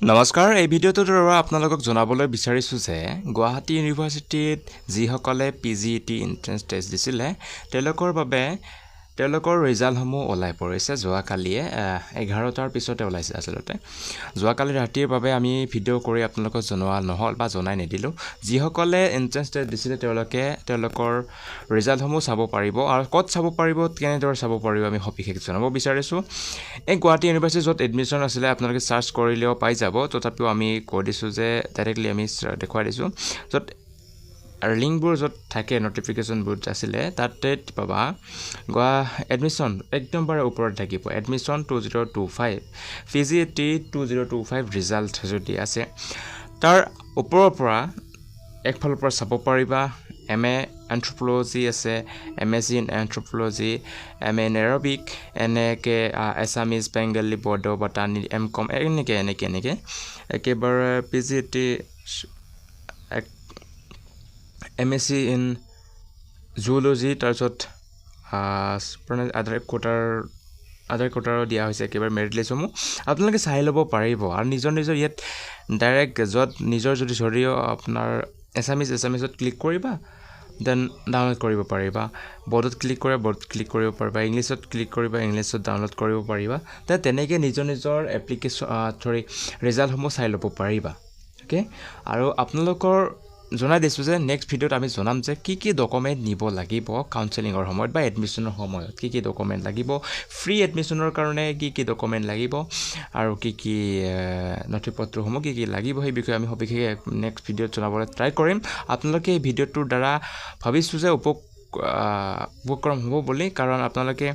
নমস্কাৰ এই ভিডিঅ'টোৰ দ্বাৰা আপোনালোকক জনাবলৈ বিচাৰিছোঁ যে গুৱাহাটী ইউনিভাৰ্চিটিত যিসকলে PGET এন্ট্ৰেন্স টেষ্ট দিছিলে তেওঁলোকৰ বাবে তেওঁলোকৰ ৰিজাল্টসমূহ ওলাই পৰিছে যোৱাকালিয়ে 11টাৰ পিছতে ওলাইছে আচলতে যোৱাকালি ৰাতিৰ বাবে আমি ভিডিঅ' কৰি আপোনালোকক জনোৱা নহ'ল বা জনাই নিদিলোঁ যিসকলে এন্ট্ৰেন্স টেষ্ট দিছিলে তেওঁলোকে তেওঁলোকৰ ৰিজাল্টসমূহ চাব পাৰিব আৰু ক'ত চাব পাৰিব কেনেদৰে চাব পাৰিব আমি সবিশেষ জনাব বিচাৰিছোঁ এই গুৱাহাটী ইউনিভাৰ্চিটি য'ত এডমিশ্যন আছিলে আপোনালোকে চাৰ্চ কৰিলেও পাই যাব তথাপিও আমি কৈ দিছোঁ যে ডাইৰেক্টলি আমি দেখুৱাই দিছোঁ য'ত লিংকবোৰ য'ত থাকে নটিফিকেশ্যনবোৰ আছিলে তাতে পাবা এডমিশ্যন একদম বাৰে ওপৰত থাকিব এডমিশ্যন 2025 PGET 2025 ৰিজাল্ট যদি আছে তাৰ ওপৰৰ পৰা একফালৰ পৰা চাব পাৰিবা MA এন্থ্ৰোপলজি আছে MSc in anthropology MA in Arabic এনেকৈ এছামিজ বেংগলী বড়ো বটানী MCom এনেকৈ একেবাৰে PGET MSc ইন জুলজি তাৰপিছত আধাৰ কোটাৰো দিয়া হৈছে একেবাৰে মেৰিট লিষ্টসমূহ আপোনালোকে চাই ল'ব পাৰিব আৰু নিজৰ ইয়াত ডাইৰেক্ট য'ত নিজৰ যদি জৰিয় আপোনাৰ এছামিজত ক্লিক কৰিবা দেন ডাউনলোড কৰিব পাৰিবা বৰ্ডত ক্লিক কৰিব পাৰিবা ইংলিছত ক্লিক কৰিবা ইংলিছত ডাউনলোড কৰিব পাৰিবা তেনেকৈ নিজৰ এপ্লিকেশ্যন ৰিজাল্টসমূহ চাই ল'ব পাৰিবা অ'কে আৰু আপোনালোকৰ জনাই দিছোঁ যে নেক্সট ভিডিঅ'ত আমি জনাম যে কি ডকুমেণ্ট নিব লাগিব কাউন্সেলিঙৰ সময়ত বা এডমিশ্যনৰ সময়ত কি ডকুমেণ্ট লাগিব ফ্ৰী এডমিশ্যনৰ কাৰণে কি ডকুমেণ্ট লাগিব আৰু কি নথিপত্ৰসমূহ কি লাগিব সেই বিষয়ে আমি সবিশেষ নেক্সট ভিডিঅ'ত জনাবলৈ ট্ৰাই কৰিম আপোনালোকে এই ভিডিঅ'টোৰ দ্বাৰা ভাবিছোঁ যে উপক্ৰম হ'ব বুলি কাৰণ আপোনালোকে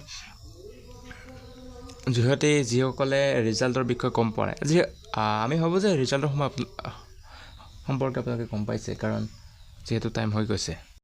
যিসকলে ৰিজাল্টৰ বিষয়ে গম পোৱা নাই আমি ভাবোঁ যে ৰিজাল্টৰ সময় সম্পৰ্কে আপোনালোকে গম পাইছে কাৰণ যিহেতু টাইম হৈ গৈছে